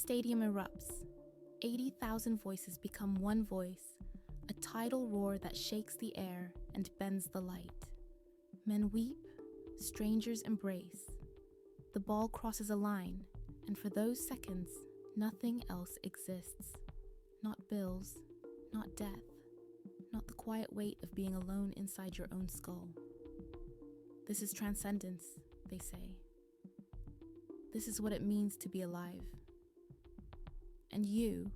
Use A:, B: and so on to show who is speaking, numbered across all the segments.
A: stadium erupts, 80,000 voices become one voice, a tidal roar that shakes the air and bends the light. Men weep, strangers embrace. The ball crosses a line, and for those seconds, nothing else exists. Not bills, not death, not the quiet weight of being alone inside your own skull. This is transcendence, they say. This is what it means to be alive. And you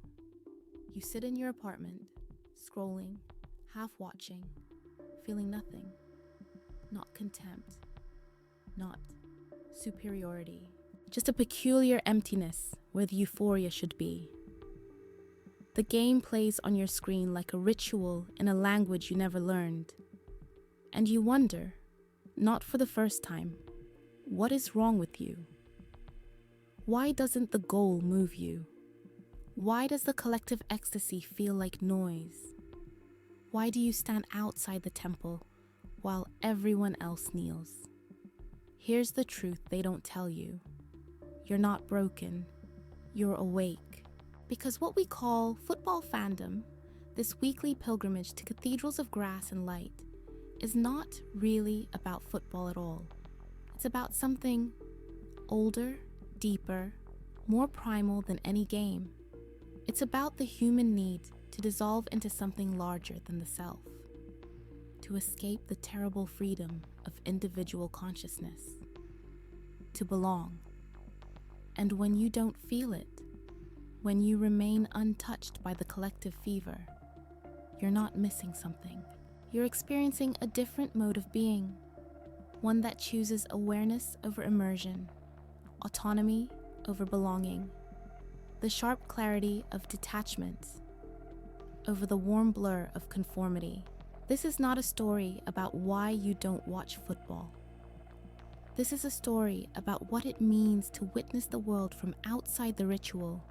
A: sit in your apartment, scrolling, half watching, feeling nothing, not contempt, not superiority, just a peculiar emptiness where the euphoria should be. The game plays on your screen like a ritual in a language you never learned. And you wonder, not for the first time, what is wrong with you? Why doesn't the goal move you? Why does the collective ecstasy feel like noise? Why do you stand outside the temple while everyone else kneels? Here's the truth they don't tell you. You're not broken. You're awake. Because what we call football fandom, this weekly pilgrimage to cathedrals of grass and light, is not really about football at all. It's about something older, deeper, more primal than any game. It's about the human need to dissolve into something larger than the self, to escape the terrible freedom of individual consciousness, to belong. And when you don't feel it, when you remain untouched by the collective fever, you're not missing something. You're experiencing a different mode of being, one that chooses awareness over immersion, autonomy over belonging, the sharp clarity of detachment over the warm blur of conformity. This is not a story about why you don't watch football. This is a story about what it means to witness the world from outside the ritual,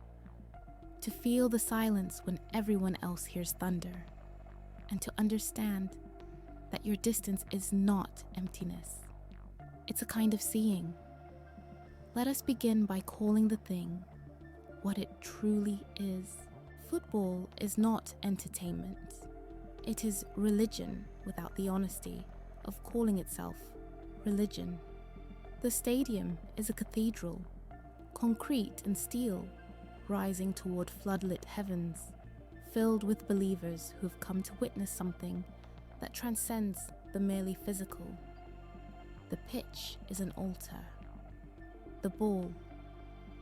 A: to feel the silence when everyone else hears thunder, and to understand that your distance is not emptiness. It's a kind of seeing. Let us begin by calling the thing what it truly is. Football is not entertainment. It is religion without the honesty of calling itself religion. The stadium is a cathedral, concrete and steel, rising toward floodlit heavens, filled with believers who have come to witness something that transcends the merely physical. The pitch is an altar. The ball,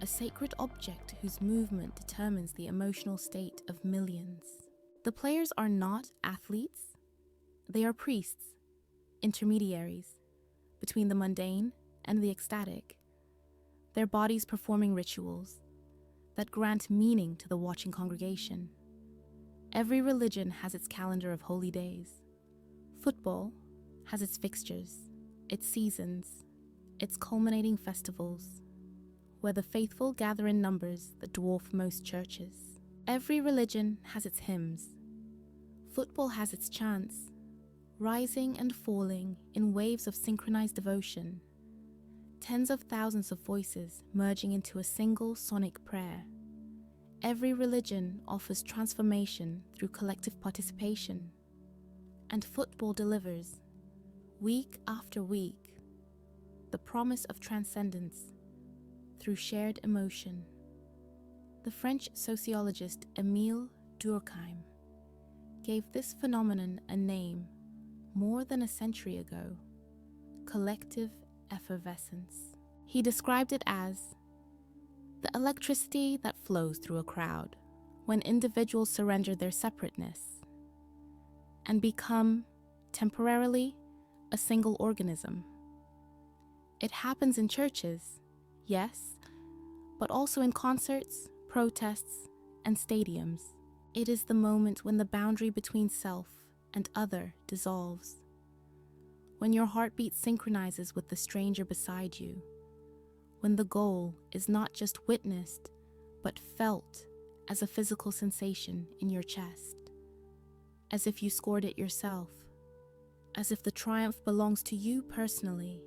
A: a sacred object whose movement determines the emotional state of millions. The players are not athletes. They are priests, intermediaries between the mundane and the ecstatic, their bodies performing rituals that grant meaning to the watching congregation. Every religion has its calendar of holy days. Football has its fixtures, its seasons, its culminating festivals, where the faithful gather in numbers that dwarf most churches. Every religion has its hymns. Football has its chants, rising and falling in waves of synchronized devotion, tens of thousands of voices merging into a single sonic prayer. Every religion offers transformation through collective participation, and football delivers, week after week, the promise of transcendence through shared emotion. The French sociologist Émile Durkheim gave this phenomenon a name more than a century ago: collective effervescence. He described it as the electricity that flows through a crowd when individuals surrender their separateness and become, temporarily, a single organism. It happens in churches, yes, but also in concerts, protests, and stadiums. It is the moment when the boundary between self and other dissolves, when your heartbeat synchronizes with the stranger beside you, when the goal is not just witnessed, but felt as a physical sensation in your chest, as if you scored it yourself, as if the triumph belongs to you personally,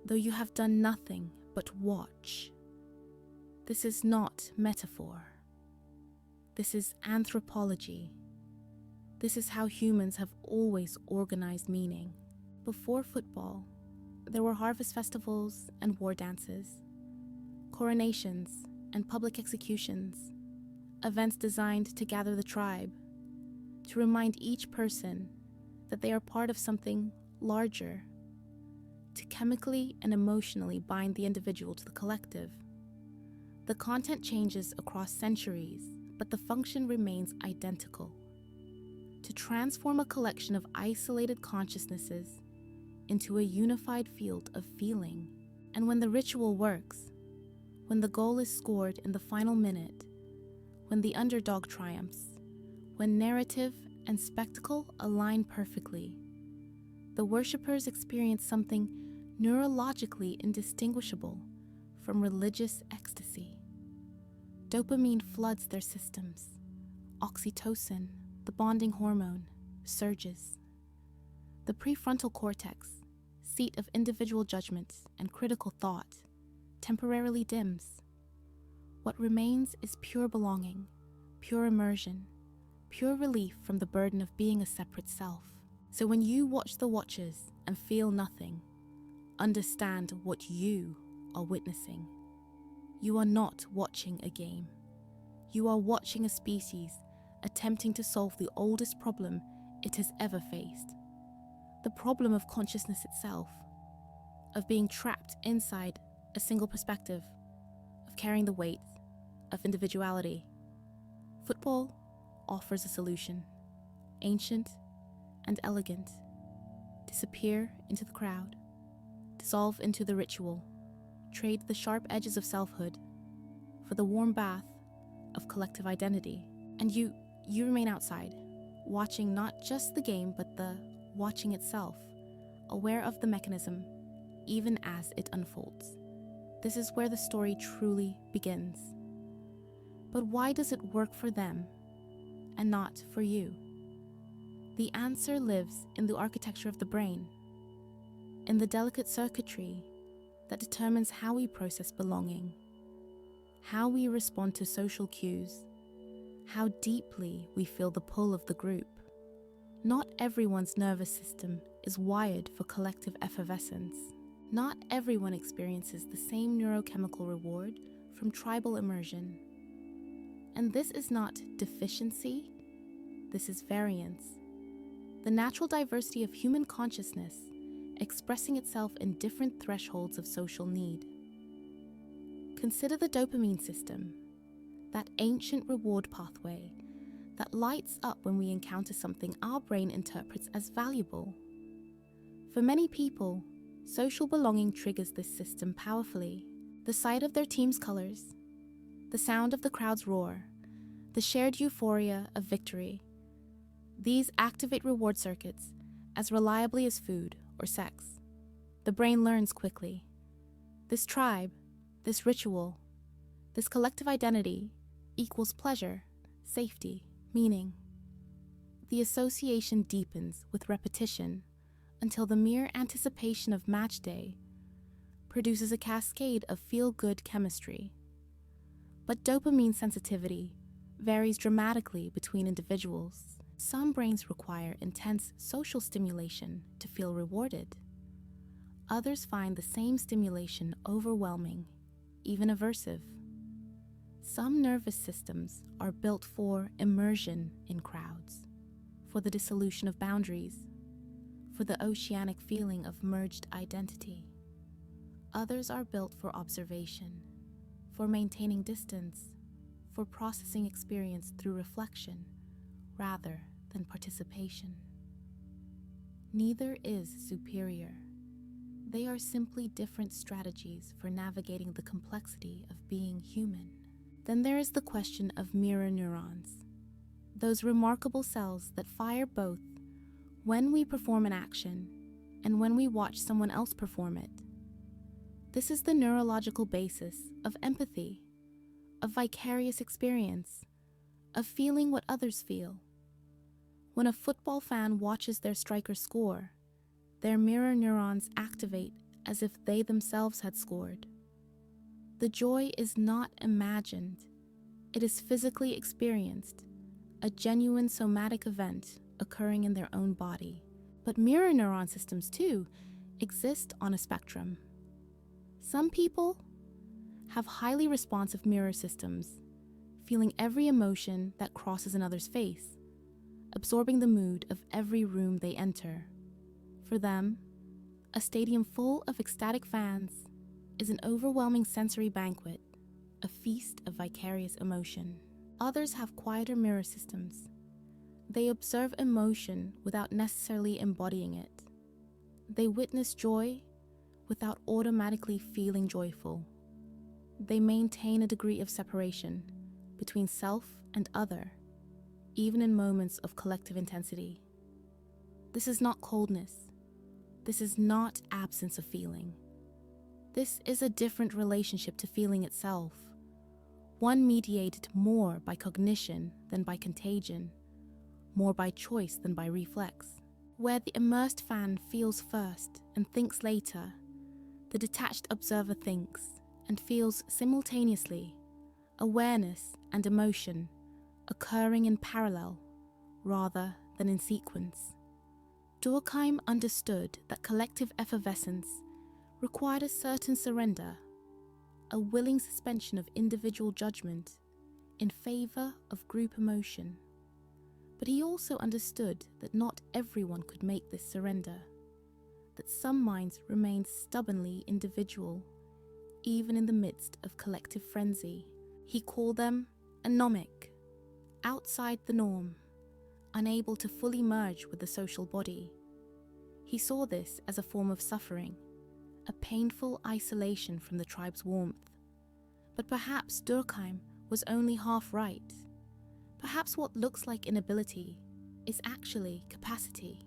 A: though you have done nothing but watch. This is not metaphor. This is anthropology. This is how humans have always organized meaning. Before football, there were harvest festivals and war dances, coronations and public executions, events designed to gather the tribe, to remind each person that they are part of something larger, to chemically and emotionally bind the individual to the collective. The content changes across centuries, but the function remains identical: to transform a collection of isolated consciousnesses into a unified field of feeling. And when the ritual works, when the goal is scored in the final minute, when the underdog triumphs, when narrative and spectacle align perfectly, the worshippers experience something neurologically indistinguishable from religious ecstasy. Dopamine floods their systems. Oxytocin, the bonding hormone, surges. The prefrontal cortex, seat of individual judgment and critical thought, temporarily dims. What remains is pure belonging, pure immersion, pure relief from the burden of being a separate self. So when you watch the watchers and feel nothing, understand what you are witnessing. You are not watching a game. You are watching a species attempting to solve the oldest problem it has ever faced. The problem of consciousness itself, of being trapped inside a single perspective, of carrying the weight of individuality. Football offers a solution, ancient and elegant: disappear into the crowd, dissolve into the ritual, trade the sharp edges of selfhood for the warm bath of collective identity. And you remain outside, watching not just the game, but the watching itself, aware of the mechanism, even as it unfolds. This is where the story truly begins. But why does it work for them and not for you? The answer lives in the architecture of the brain, in the delicate circuitry that determines how we process belonging, how we respond to social cues, how deeply we feel the pull of the group. Not everyone's nervous system is wired for collective effervescence. Not everyone experiences the same neurochemical reward from tribal immersion. And this is not deficiency, this is variance. The natural diversity of human consciousness expressing itself in different thresholds of social need. Consider the dopamine system, that ancient reward pathway that lights up when we encounter something our brain interprets as valuable. For many people, social belonging triggers this system powerfully. The sight of their team's colors, the sound of the crowd's roar, the shared euphoria of victory. These activate reward circuits as reliably as food or sex. The brain learns quickly. This tribe, this ritual, this collective identity equals pleasure, safety, meaning. The association deepens with repetition until the mere anticipation of match day produces a cascade of feel-good chemistry. But dopamine sensitivity varies dramatically between individuals. Some brains require intense social stimulation to feel rewarded. Others find the same stimulation overwhelming, even aversive. Some nervous systems are built for immersion in crowds, for the dissolution of boundaries, for the oceanic feeling of merged identity. Others are built for observation, for maintaining distance, for processing experience through reflection rather than participation. Neither is superior. They are simply different strategies for navigating the complexity of being human. Then there is the question of mirror neurons, those remarkable cells that fire both when we perform an action and when we watch someone else perform it. This is the neurological basis of empathy, of vicarious experience, of feeling what others feel. When a football fan watches their striker score, their mirror neurons activate as if they themselves had scored. The joy is not imagined, it is physically experienced, a genuine somatic event occurring in their own body. But mirror neuron systems, too, exist on a spectrum. Some people have highly responsive mirror systems, feeling every emotion that crosses another's face, absorbing the mood of every room they enter. For them, a stadium full of ecstatic fans is an overwhelming sensory banquet, a feast of vicarious emotion. Others have quieter mirror systems. They observe emotion without necessarily embodying it. They witness joy without automatically feeling joyful. They maintain a degree of separation between self and other, even in moments of collective intensity. This is not coldness. This is not absence of feeling. This is a different relationship to feeling itself, one mediated more by cognition than by contagion, more by choice than by reflex. Where the immersed fan feels first and thinks later, the detached observer thinks and feels simultaneously, awareness and emotion occurring in parallel rather than in sequence. Durkheim understood that collective effervescence required a certain surrender, a willing suspension of individual judgment in favor of group emotion. But he also understood that not everyone could make this surrender, that some minds remained stubbornly individual, even in the midst of collective frenzy. He called them anomic, outside the norm, unable to fully merge with the social body. He saw this as a form of suffering, a painful isolation from the tribe's warmth. But perhaps Durkheim was only half right. Perhaps what looks like inability is actually capacity.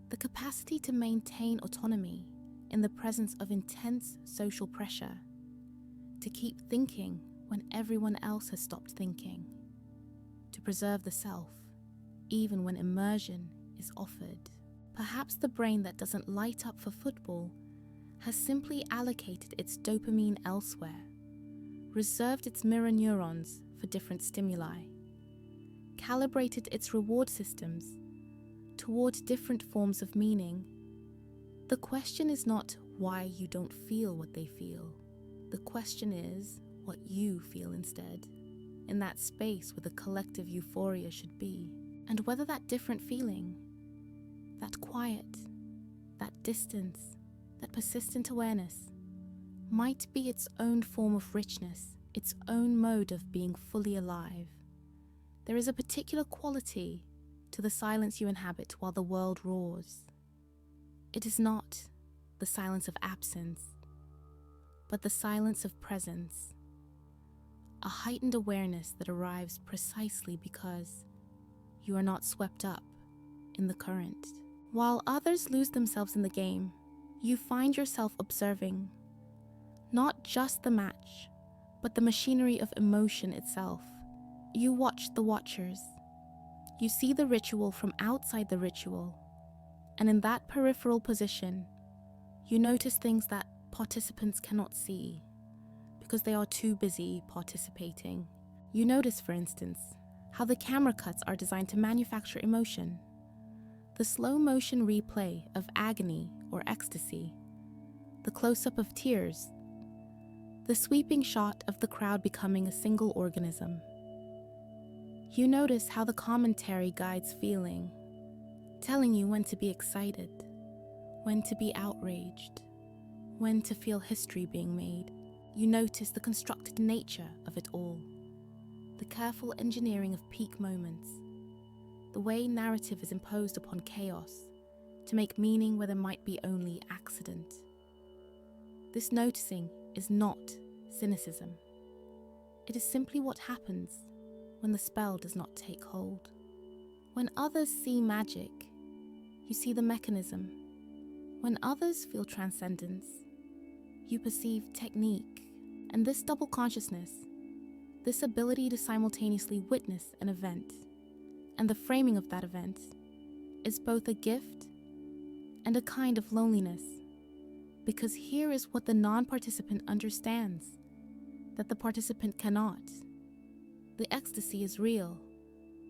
A: The capacity to maintain autonomy in the presence of intense social pressure, to keep thinking when everyone else has stopped thinking, to preserve the self, even when immersion is offered. Perhaps the brain that doesn't light up for football has simply allocated its dopamine elsewhere, reserved its mirror neurons for different stimuli, calibrated its reward systems toward different forms of meaning. The question is not why you don't feel what they feel. The question is what you feel instead, in that space where the collective euphoria should be, and whether that different feeling, that quiet, that distance, that persistent awareness might be its own form of richness, its own mode of being fully alive. There is a particular quality to the silence you inhabit while the world roars. It is not the silence of absence, but the silence of presence, a heightened awareness that arrives precisely because you are not swept up in the current. While others lose themselves in the game, you find yourself observing not just the match, but the machinery of emotion itself. You watch the watchers. You see the ritual from outside the ritual. And in that peripheral position, you notice things that participants cannot see because they are too busy participating. You notice, for instance, how the camera cuts are designed to manufacture emotion. The slow motion replay of agony or ecstasy, the close-up of tears, the sweeping shot of the crowd becoming a single organism. You notice how the commentary guides feeling, telling you when to be excited, when to be outraged, when to feel history being made. You notice the constructed nature of it all, the careful engineering of peak moments, the way narrative is imposed upon chaos to make meaning where there might be only accident. This noticing is not cynicism. It is simply what happens when the spell does not take hold. When others see magic, you see the mechanism. When others feel transcendence, you perceive technique. And this double consciousness, this ability to simultaneously witness an event and the framing of that event, is both a gift and a kind of loneliness. Because here is what the non-participant understands, that the participant cannot. The ecstasy is real,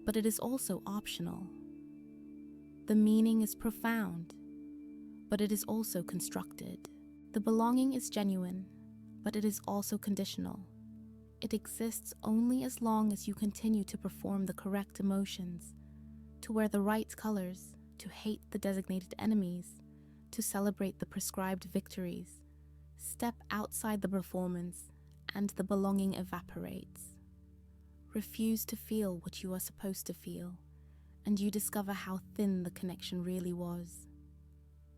A: but it is also optional. The meaning is profound, but it is also constructed. The belonging is genuine, but it is also conditional. It exists only as long as you continue to perform the correct emotions, to wear the right colors, to hate the designated enemies, to celebrate the prescribed victories. Step outside the performance, and the belonging evaporates. Refuse to feel what you are supposed to feel, and you discover how thin the connection really was.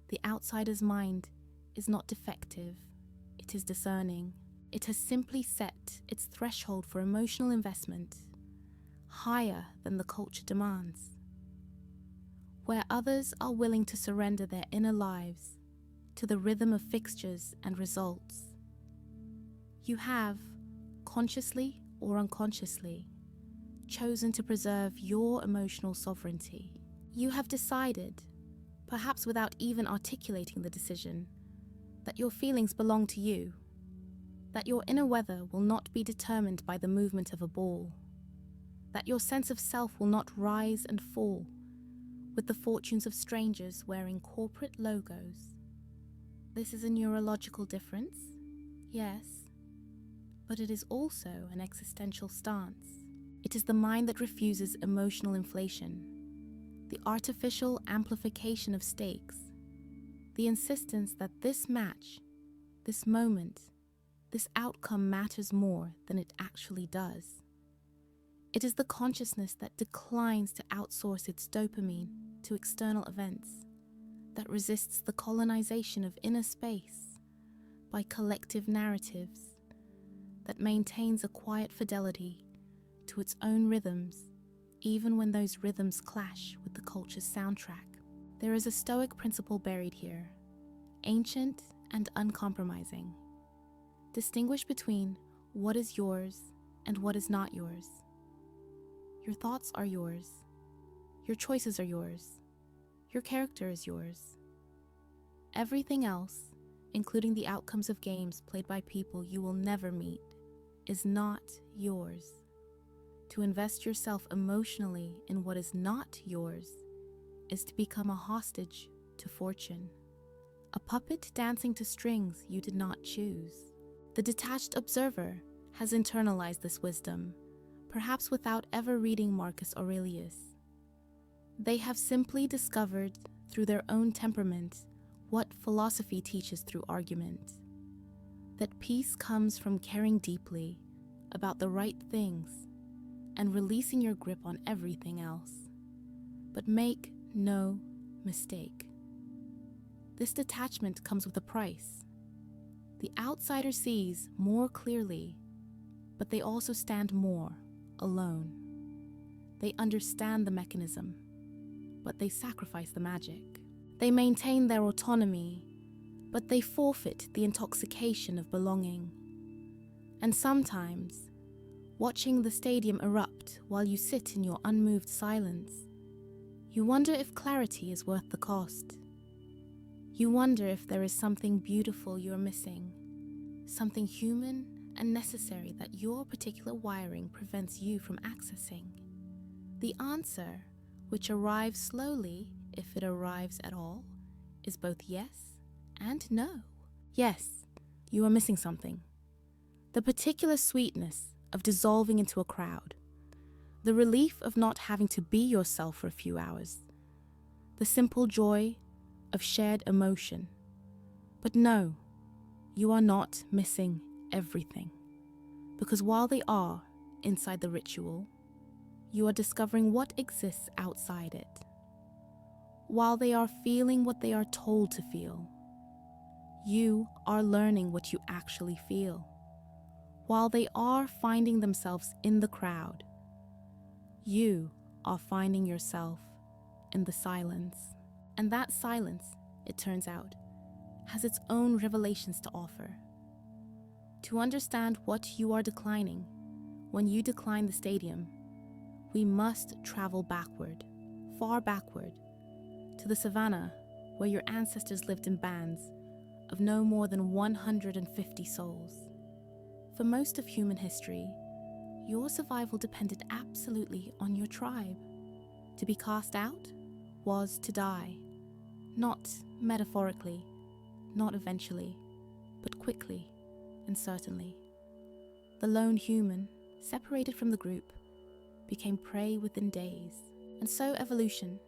A: The outsider's mind is not defective, it is discerning. It has simply set its threshold for emotional investment higher than the culture demands. Where others are willing to surrender their inner lives to the rhythm of fixtures and results, you have, consciously or unconsciously, chosen to preserve your emotional sovereignty. You have decided, perhaps without even articulating the decision, that your feelings belong to you, that your inner weather will not be determined by the movement of a ball, that your sense of self will not rise and fall with the fortunes of strangers wearing corporate logos. This is a neurological difference, yes, but it is also an existential stance. It is the mind that refuses emotional inflation, the artificial amplification of stakes, the insistence that this match, this moment, this outcome matters more than it actually does. It is the consciousness that declines to outsource its dopamine to external events, that resists the colonization of inner space by collective narratives, that maintains a quiet fidelity to its own rhythms, even when those rhythms clash with the culture's soundtrack. There is a Stoic principle buried here, ancient and uncompromising. Distinguish between what is yours and what is not yours. Your thoughts are yours. Your choices are yours. Your character is yours. Everything else, including the outcomes of games played by people you will never meet, is not yours. To invest yourself emotionally in what is not yours is to become a hostage to fortune, a puppet dancing to strings you did not choose. The detached observer has internalized this wisdom, perhaps without ever reading Marcus Aurelius. They have simply discovered through their own temperament what philosophy teaches through argument, that peace comes from caring deeply about the right things and releasing your grip on everything else. But make no mistake, this detachment comes with a price. The outsider sees more clearly, but they also stand more alone. They understand the mechanism, but they sacrifice the magic. They maintain their autonomy, but they forfeit the intoxication of belonging. And sometimes, watching the stadium erupt while you sit in your unmoved silence, you wonder if clarity is worth the cost. You wonder if there is something beautiful you are missing, something human and necessary that your particular wiring prevents you from accessing. The answer, which arrives slowly, if it arrives at all, is both yes and no. Yes, you are missing something. The particular sweetness of dissolving into a crowd, the relief of not having to be yourself for a few hours, the simple joy of shared emotion. But no, you are not missing everything. Because while they are inside the ritual, you are discovering what exists outside it. While they are feeling what they are told to feel, you are learning what you actually feel. While they are finding themselves in the crowd, you are finding yourself in the silence. And that silence, it turns out, has its own revelations to offer. To understand what you are declining, when you decline the stadium, we must travel backward, far backward, to the savannah where your ancestors lived in bands, of no more than 150 souls. For most of human history, your survival depended absolutely on your tribe. To be cast out was to die, not metaphorically, not eventually, but quickly and certainly. The lone human, separated from the group, became prey within days. And so evolution,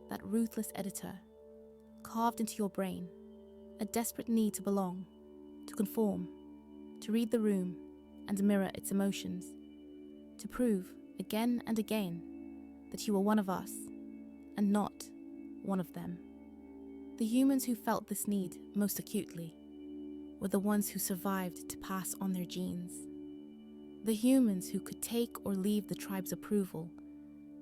A: that ruthless editor, carved into your brain a desperate need to belong, to conform, to read the room and mirror its emotions, to prove again and again that you were one of us and not one of them. The humans who felt this need most acutely were the ones who survived to pass on their genes. The humans who could take or leave the tribe's approval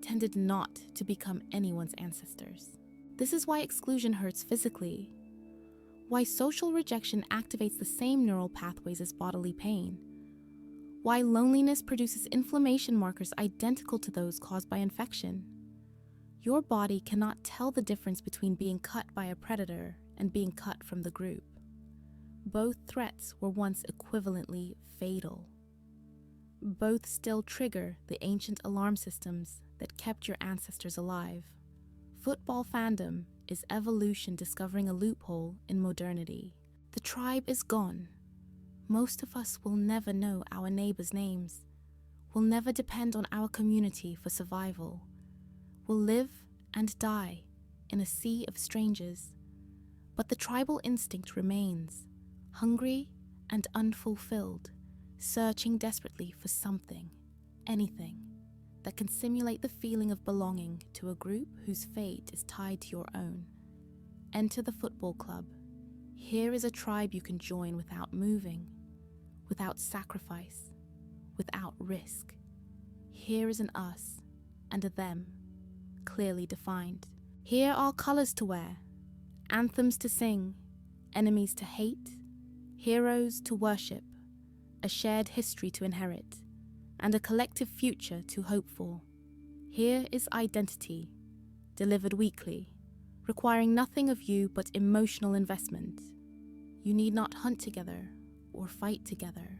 A: tended not to become anyone's ancestors. This is why exclusion hurts physically, why social rejection activates the same neural pathways as bodily pain, why loneliness produces inflammation markers identical to those caused by infection. Your body cannot tell the difference between being cut by a predator and being cut from the group. Both threats were once equivalently fatal. Both still trigger the ancient alarm systems that kept your ancestors alive. Football fandom is evolution discovering a loophole in modernity. The tribe is gone. Most of us will never know our neighbors' names, will never depend on our community for survival, will live and die in a sea of strangers. But the tribal instinct remains, hungry and unfulfilled, searching desperately for something, anything, that can simulate the feeling of belonging to a group whose fate is tied to your own. Enter the football club. Here is a tribe you can join without moving, without sacrifice, without risk. Here is an us and a them, clearly defined. Here are colors to wear, anthems to sing, enemies to hate, heroes to worship, a shared history to inherit, and a collective future to hope for. Here is identity, delivered weekly, requiring nothing of you but emotional investment. You need not hunt together, or fight together,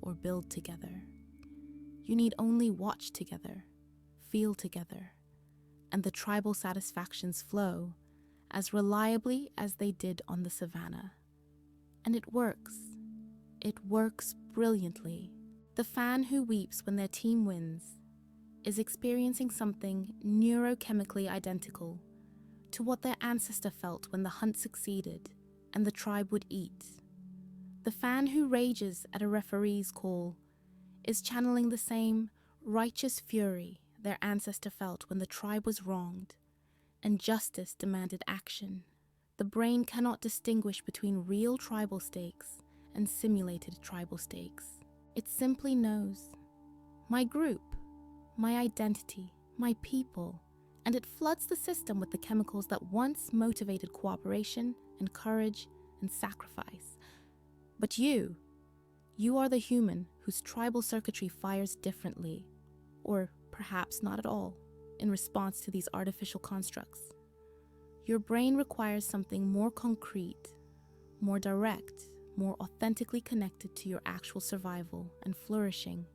A: or build together. You need only watch together, feel together, and the tribal satisfactions flow as reliably as they did on the savannah. And it works. It works brilliantly. The fan who weeps when their team wins is experiencing something neurochemically identical to what their ancestor felt when the hunt succeeded and the tribe would eat. The fan who rages at a referee's call is channeling the same righteous fury their ancestor felt when the tribe was wronged and justice demanded action. The brain cannot distinguish between real tribal stakes and simulated tribal stakes. It simply knows my group, my identity, my people, and it floods the system with the chemicals that once motivated cooperation and courage and sacrifice. But you are the human whose tribal circuitry fires differently, or perhaps not at all, in response to these artificial constructs. Your brain requires something more concrete, more direct, more authentically connected to your actual survival and flourishing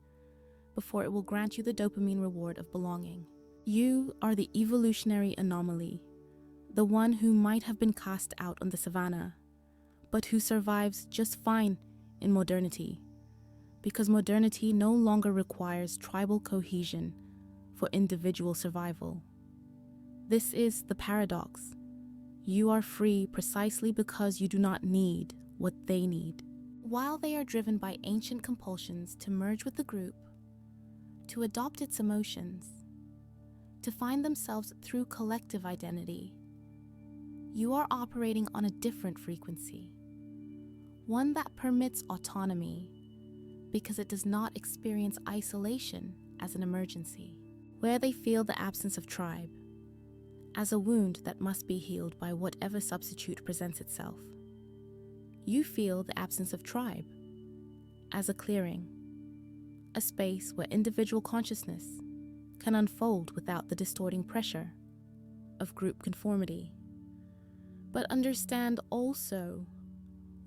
A: before it will grant you the dopamine reward of belonging. You are the evolutionary anomaly, the one who might have been cast out on the savannah, but who survives just fine in modernity, because modernity no longer requires tribal cohesion for individual survival. This is the paradox. You are free precisely because you do not need what they need. While they are driven by ancient compulsions to merge with the group, to adopt its emotions, to find themselves through collective identity, you are operating on a different frequency, one that permits autonomy because it does not experience isolation as an emergency, where they feel the absence of tribe as a wound that must be healed by whatever substitute presents itself. You feel the absence of tribe as a clearing, a space where individual consciousness can unfold without the distorting pressure of group conformity. But understand also,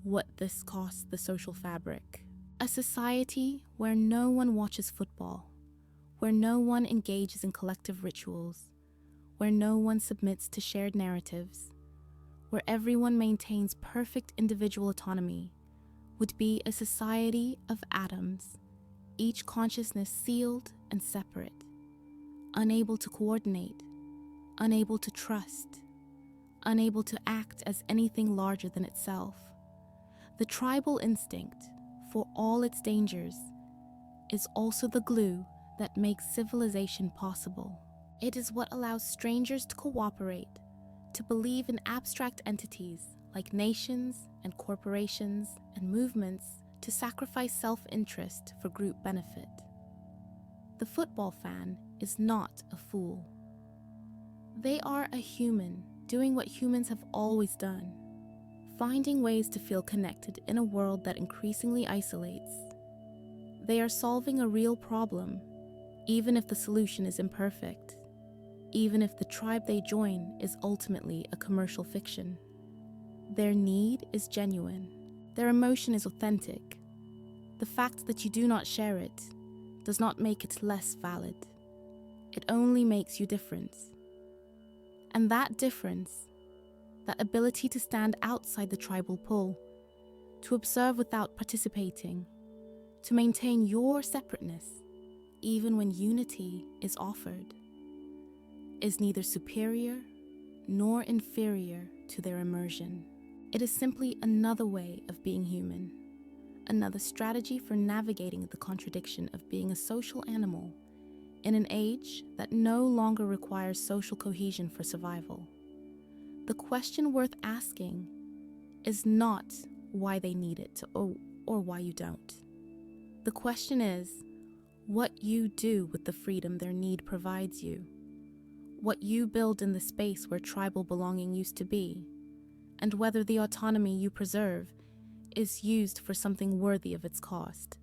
A: what this costs the social fabric. A society where no one watches football, where no one engages in collective rituals, where no one submits to shared narratives, where everyone maintains perfect individual autonomy, would be a society of atoms, each consciousness sealed and separate, unable to coordinate, unable to trust, unable to act as anything larger than itself. The tribal instinct, for all its dangers, is also the glue that makes civilization possible. It is what allows strangers to cooperate, to believe in abstract entities like nations and corporations and movements, to sacrifice self-interest for group benefit. The football fan is not a fool. They are a human doing what humans have always done, finding ways to feel connected in a world that increasingly isolates. They are solving a real problem, even if the solution is imperfect, even if the tribe they join is ultimately a commercial fiction. Their need is genuine. Their emotion is authentic. The fact that you do not share it does not make it less valid. It only makes you different. And that difference, that ability to stand outside the tribal pull, to observe without participating, to maintain your separateness, even when unity is offered, is neither superior nor inferior to their immersion. It is simply another way of being human, another strategy for navigating the contradiction of being a social animal in an age that no longer requires social cohesion for survival. The question worth asking is not why they need it or why you don't. The question is what you do with the freedom their need provides you, what you build in the space where tribal belonging used to be, and whether the autonomy you preserve is used for something worthy of its cost.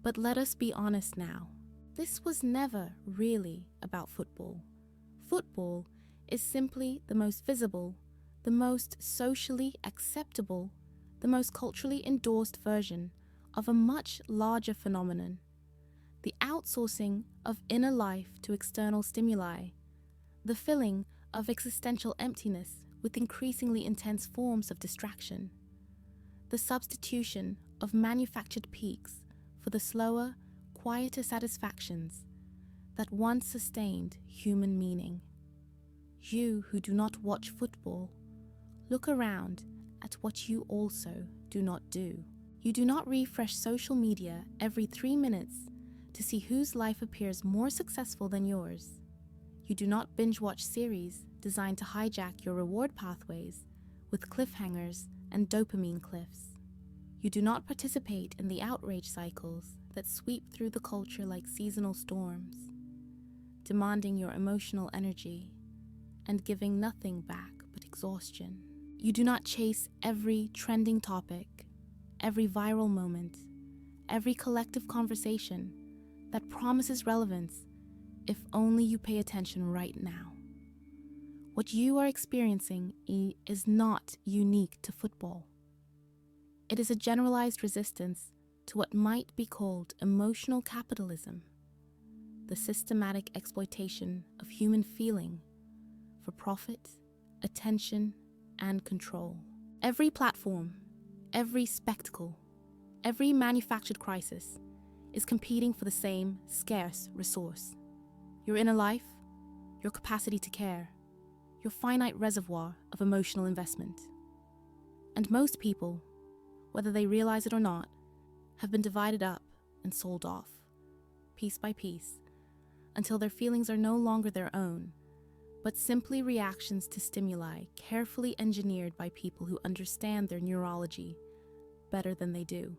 A: But let us be honest now. This was never really about football. Football is simply the most visible, the most socially acceptable, the most culturally endorsed version of a much larger phenomenon, the outsourcing of inner life to external stimuli, the filling of existential emptiness with increasingly intense forms of distraction, the substitution of manufactured peaks for the slower, quieter satisfactions that once sustained human meaning. You who do not watch football, look around at what you also do not do. You do not refresh social media every 3 minutes to see whose life appears more successful than yours. You do not binge-watch series designed to hijack your reward pathways with cliffhangers and dopamine cliffs. You do not participate in the outrage cycles that sweep through the culture like seasonal storms, demanding your emotional energy and giving nothing back but exhaustion. You do not chase every trending topic, every viral moment, every collective conversation that promises relevance if only you pay attention right now. What you are experiencing is not unique to football. It is a generalized resistance to what might be called emotional capitalism, the systematic exploitation of human feeling for profit, attention, and control. Every platform, every spectacle, every manufactured crisis is competing for the same scarce resource: your inner life, your capacity to care, your finite reservoir of emotional investment. And most people, whether they realize it or not, have been divided up and sold off, piece by piece, until their feelings are no longer their own, but simply reactions to stimuli carefully engineered by people who understand their neurology better than they do.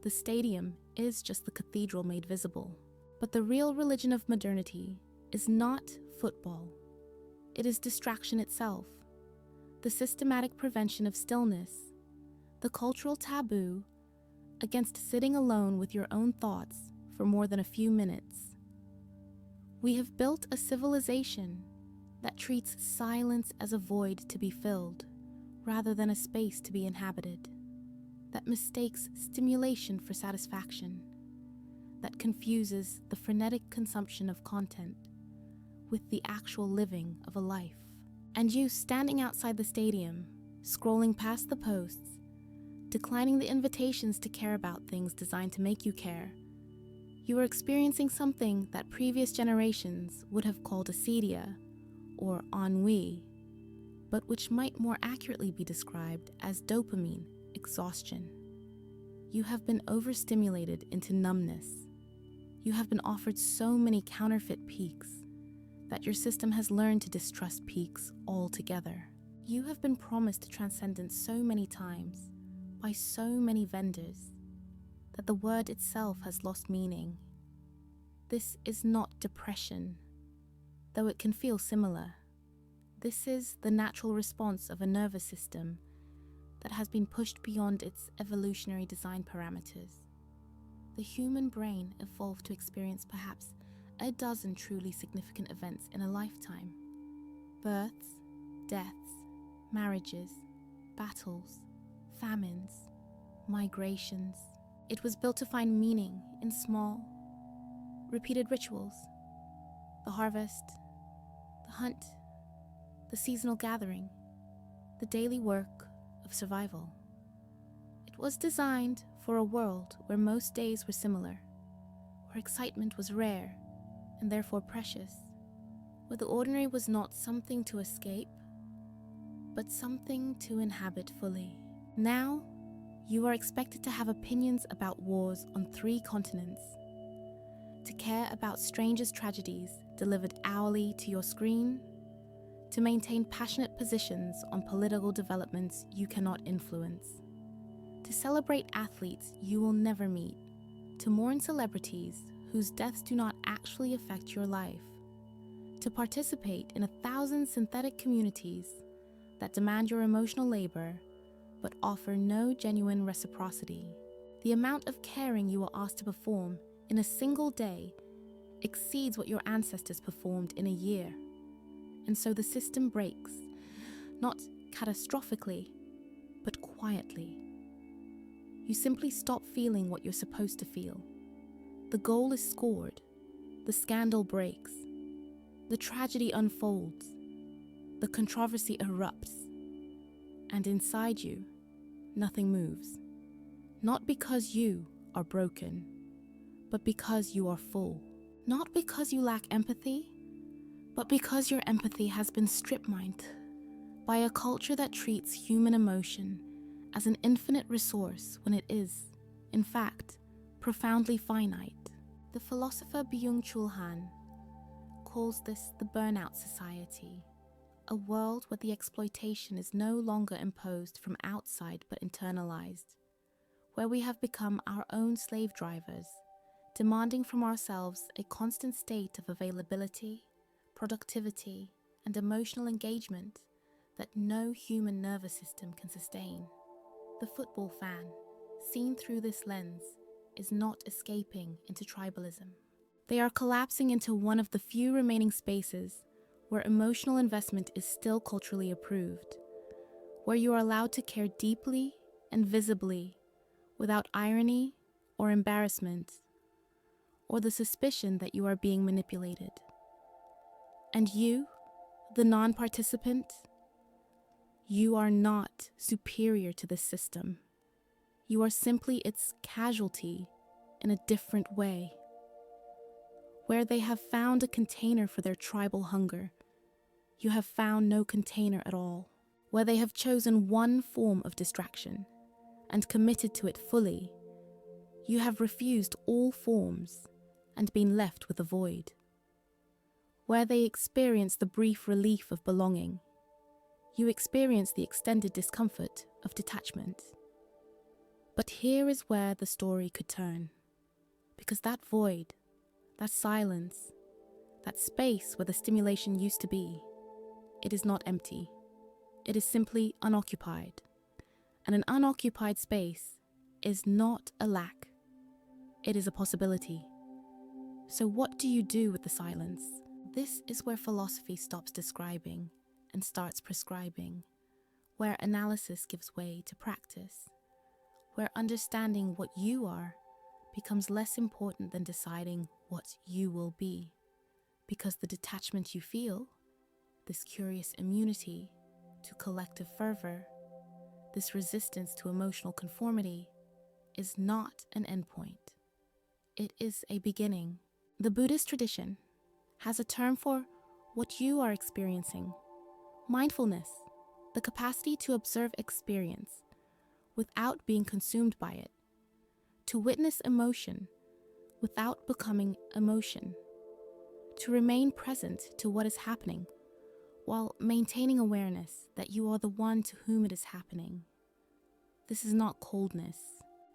A: The stadium is just the cathedral made visible, but the real religion of modernity is not football. It is distraction itself, the systematic prevention of stillness, the cultural taboo against sitting alone with your own thoughts for more than a few minutes. We have built a civilization that treats silence as a void to be filled, rather than a space to be inhabited, that mistakes stimulation for satisfaction, that confuses the frenetic consumption of content with the actual living of a life. And you standing outside the stadium, scrolling past the posts, declining the invitations to care about things designed to make you care, you are experiencing something that previous generations would have called acedia or ennui, but which might more accurately be described as dopamine exhaustion. You have been overstimulated into numbness. You have been offered so many counterfeit peaks that your system has learned to distrust peaks altogether. You have been promised transcendence so many times by so many vendors that the word itself has lost meaning. This is not depression, though it can feel similar. This is the natural response of a nervous system that has been pushed beyond its evolutionary design parameters. The human brain evolved to experience perhaps a dozen truly significant events in a lifetime. Births, deaths, marriages, battles, famines, migrations. It was built to find meaning in small, repeated rituals. The harvest, the hunt, the seasonal gathering, the daily work of survival. It was designed for a world where most days were similar, where excitement was rare and therefore precious, where the ordinary was not something to escape, but something to inhabit fully. Now, you are expected to have opinions about wars on 3 continents, to care about strangers' tragedies delivered hourly to your screen, to maintain passionate positions on political developments you cannot influence, to celebrate athletes you will never meet, to mourn celebrities whose deaths do not actually affect your life, to participate in 1,000 synthetic communities that demand your emotional labor but offer no genuine reciprocity. The amount of caring you are asked to perform in a single day exceeds what your ancestors performed in a year. And so the system breaks, not catastrophically, but quietly. You simply stop feeling what you're supposed to feel. The goal is scored, the scandal breaks, the tragedy unfolds, the controversy erupts, and inside you, nothing moves. Not because you are broken, but because you are full. Not because you lack empathy, but because your empathy has been strip-mined by a culture that treats human emotion as an infinite resource when it is, in fact, profoundly finite. The philosopher Byung-Chul Han calls this the burnout society, a world where the exploitation is no longer imposed from outside but internalized, where we have become our own slave drivers, demanding from ourselves a constant state of availability, productivity, and emotional engagement that no human nervous system can sustain. The football fan, seen through this lens, is not escaping into tribalism. They are collapsing into one of the few remaining spaces where emotional investment is still culturally approved, where you are allowed to care deeply and visibly without irony or embarrassment or the suspicion that you are being manipulated. And you, the non-participant, you are not superior to this system. You are simply its casualty in a different way. Where they have found a container for their tribal hunger, you have found no container at all. Where they have chosen one form of distraction and committed to it fully, you have refused all forms and been left with a void. Where they experience the brief relief of belonging, you experience the extended discomfort of detachment. But here is where the story could turn, because that void, that silence, that space where the stimulation used to be, it is not empty. It is simply unoccupied. And an unoccupied space is not a lack. It is a possibility. So what do you do with the silence? This is where philosophy stops describing and starts prescribing, where analysis gives way to practice, where understanding what you are becomes less important than deciding what you will be, because the detachment you feel, this curious immunity to collective fervor, this resistance to emotional conformity, is not an endpoint. It is a beginning. The Buddhist tradition has a term for what you are experiencing: mindfulness, the capacity to observe experience without being consumed by it, to witness emotion without becoming emotion, to remain present to what is happening while maintaining awareness that you are the one to whom it is happening. This is not coldness.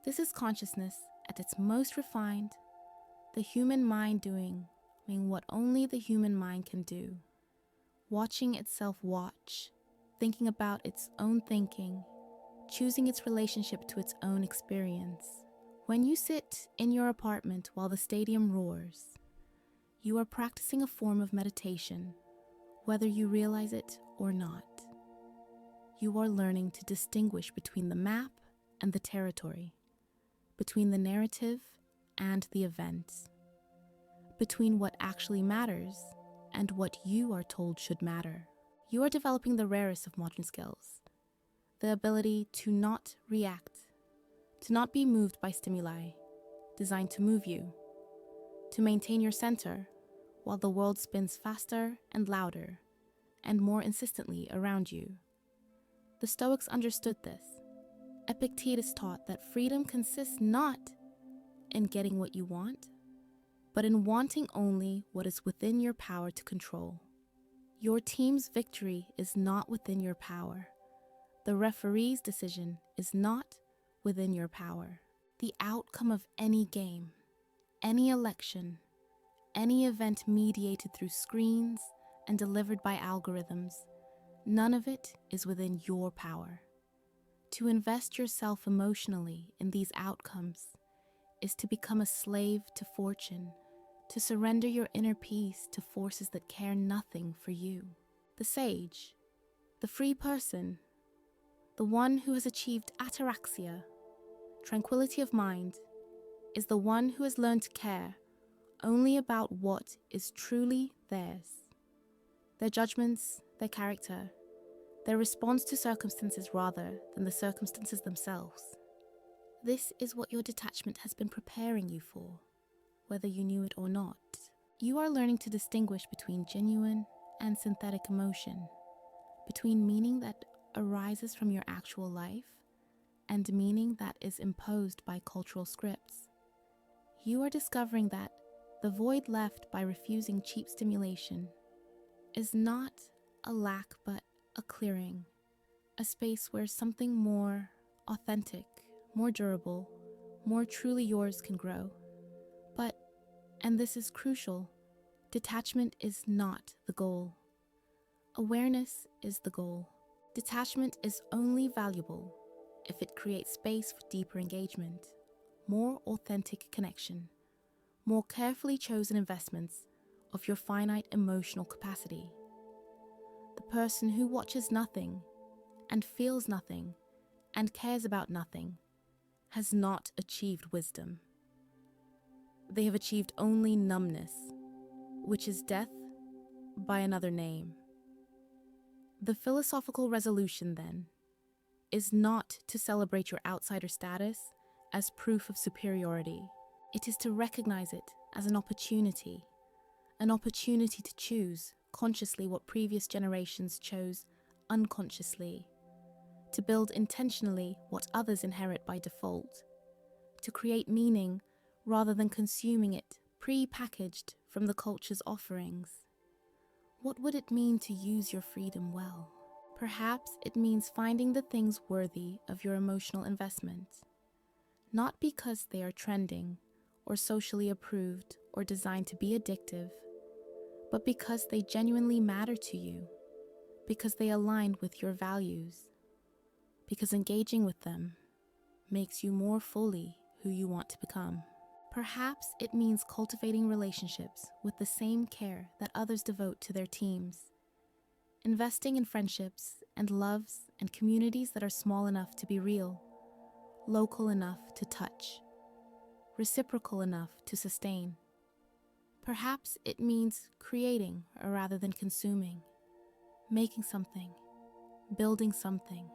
A: This is consciousness at its most refined, the human mind doing what only the human mind can do, watching itself watch, thinking about its own thinking, choosing its relationship to its own experience. When you sit in your apartment while the stadium roars, you are practicing a form of meditation, whether you realize it or not. You are learning to distinguish between the map and the territory, between the narrative and the events, between what actually matters and what you are told should matter. You are developing the rarest of modern skills, the ability to not react, to not be moved by stimuli designed to move you, to maintain your center while the world spins faster and louder and more insistently around you. The Stoics understood this. Epictetus taught that freedom consists not in getting what you want, but in wanting only what is within your power to control. Your team's victory is not within your power. The referee's decision is not within your power. The outcome of any game, any election, any event mediated through screens and delivered by algorithms, none of it is within your power. To invest yourself emotionally in these outcomes is to become a slave to fortune, to surrender your inner peace to forces that care nothing for you. The sage, the free person, the one who has achieved ataraxia, tranquility of mind, is the one who has learned to care only about what is truly theirs. Their judgments, their character, their response to circumstances rather than the circumstances themselves. This is what your detachment has been preparing you for, whether you knew it or not. You are learning to distinguish between genuine and synthetic emotion, between meaning that arises from your actual life and meaning that is imposed by cultural scripts. You are discovering that the void left by refusing cheap stimulation is not a lack but a clearing, a space where something more authentic, more durable, more truly yours can grow. But, and this is crucial, detachment is not the goal. Awareness is the goal. Detachment is only valuable if it creates space for deeper engagement, more authentic connection, more carefully chosen investments of your finite emotional capacity. The person who watches nothing and feels nothing and cares about nothing has not achieved wisdom. They have achieved only numbness, which is death by another name. The philosophical resolution, then, is not to celebrate your outsider status as proof of superiority. It is to recognize it as an opportunity to choose consciously what previous generations chose unconsciously, to build intentionally what others inherit by default, to create meaning rather than consuming it pre-packaged from the culture's offerings. What would it mean to use your freedom well? Perhaps it means finding the things worthy of your emotional investment, not because they are trending or socially approved or designed to be addictive, but because they genuinely matter to you, because they align with your values, because engaging with them makes you more fully who you want to become. Perhaps it means cultivating relationships with the same care that others devote to their teams, investing in friendships and loves and communities that are small enough to be real, local enough to touch, reciprocal enough to sustain. Perhaps it means creating rather than consuming, making something, building something,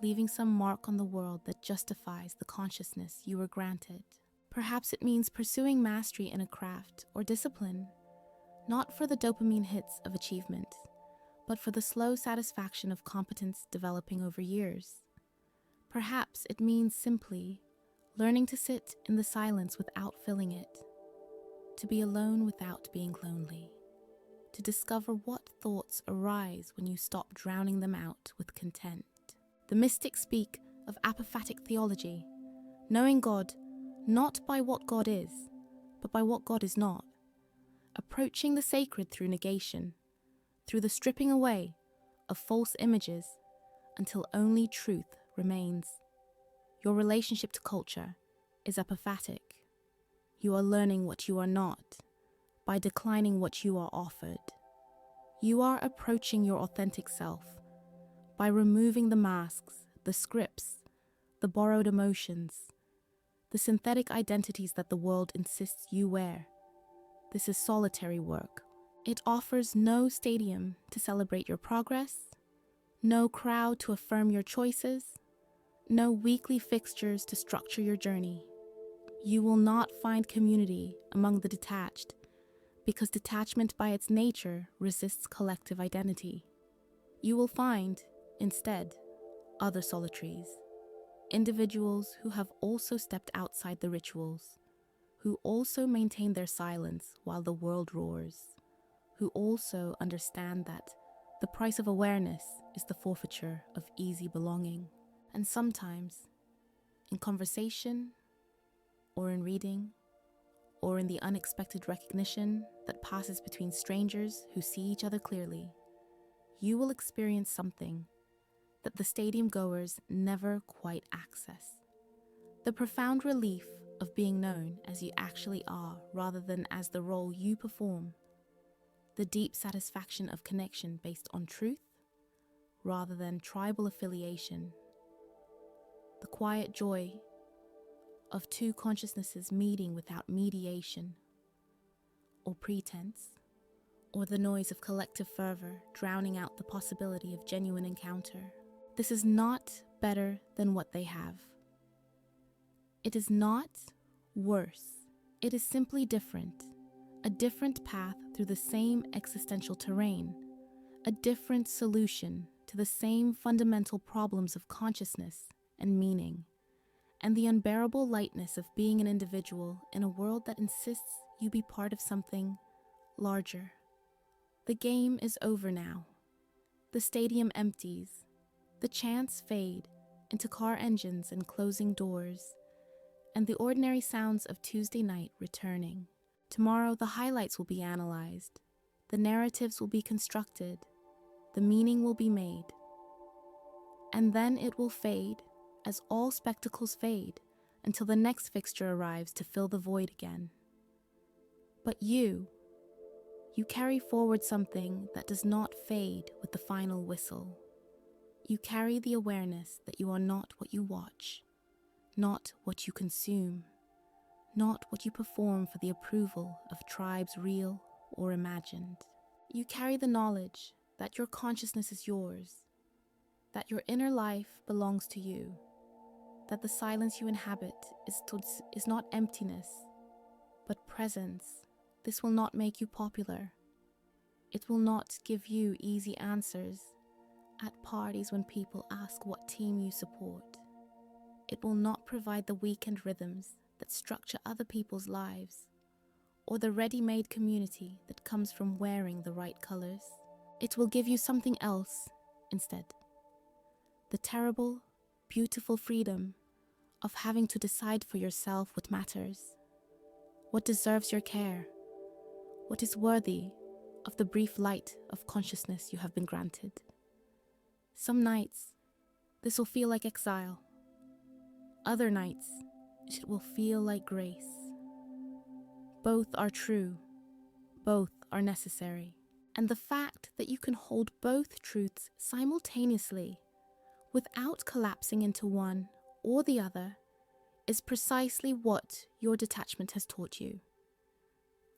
A: leaving some mark on the world that justifies the consciousness you were granted. Perhaps it means pursuing mastery in a craft or discipline, not for the dopamine hits of achievement, but for the slow satisfaction of competence developing over years. Perhaps it means simply learning to sit in the silence without filling it, to be alone without being lonely, to discover what thoughts arise when you stop drowning them out with content. The mystics speak of apophatic theology, knowing God not by what God is, but by what God is not, approaching the sacred through negation, through the stripping away of false images until only truth remains. Your relationship to culture is apophatic. You are learning what you are not by declining what you are offered. You are approaching your authentic self by removing the masks, the scripts, the borrowed emotions, the synthetic identities that the world insists you wear. This is solitary work. It offers no stadium to celebrate your progress, no crowd to affirm your choices, no weekly fixtures to structure your journey. You will not find community among the detached because detachment by its nature resists collective identity. You will find, instead, other solitaries, individuals who have also stepped outside the rituals, who also maintain their silence while the world roars, who also understand that the price of awareness is the forfeiture of easy belonging. And sometimes, in conversation, or in reading, or in the unexpected recognition that passes between strangers who see each other clearly, you will experience something that the stadium goers never quite access. The profound relief of being known as you actually are rather than as the role you perform. The deep satisfaction of connection based on truth rather than tribal affiliation. The quiet joy of two consciousnesses meeting without mediation or pretense, or the noise of collective fervor drowning out the possibility of genuine encounter. This is not better than what they have. It is not worse. It is simply different, a different path through the same existential terrain, a different solution to the same fundamental problems of consciousness and meaning, and the unbearable lightness of being an individual in a world that insists you be part of something larger. The game is over now. The stadium empties. The chants fade into car engines and closing doors, and the ordinary sounds of Tuesday night returning. Tomorrow, the highlights will be analyzed. The narratives will be constructed. The meaning will be made. And then it will fade, as all spectacles fade, until the next fixture arrives to fill the void again. But you carry forward something that does not fade with the final whistle. You carry the awareness that you are not what you watch, not what you consume, not what you perform for the approval of tribes real or imagined. You carry the knowledge that your consciousness is yours, that your inner life belongs to you, that the silence you inhabit is not emptiness, but presence. This will not make you popular. It will not give you easy answers at parties when people ask what team you support. It will not provide the weekend rhythms that structure other people's lives, or the ready-made community that comes from wearing the right colors. It will give you something else instead. The terrible, beautiful freedom of having to decide for yourself what matters, what deserves your care, what is worthy of the brief light of consciousness you have been granted. Some nights, this will feel like exile. Other nights, it will feel like grace. Both are true. Both are necessary. And the fact that you can hold both truths simultaneously without collapsing into one or the other is precisely what your detachment has taught you.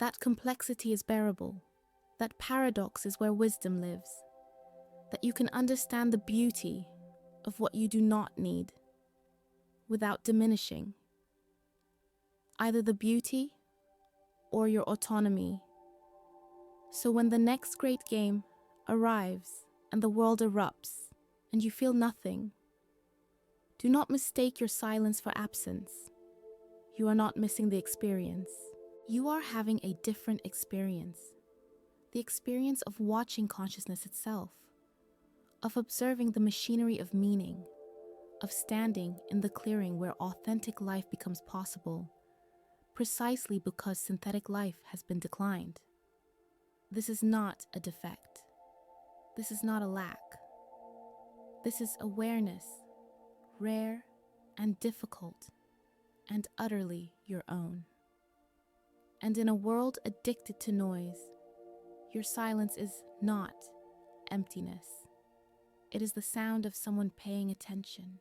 A: That complexity is bearable, that paradox is where wisdom lives, that you can understand the beauty of what you do not need without diminishing either the beauty or your autonomy. So when the next great game arrives and the world erupts and you feel nothing, do not mistake your silence for absence. You are not missing the experience. You are having a different experience. The experience of watching consciousness itself, of observing the machinery of meaning, of standing in the clearing where authentic life becomes possible, precisely because synthetic life has been declined. This is not a defect. This is not a lack. This is awareness, rare and difficult, and utterly your own. And in a world addicted to noise, your silence is not emptiness. It is the sound of someone paying attention.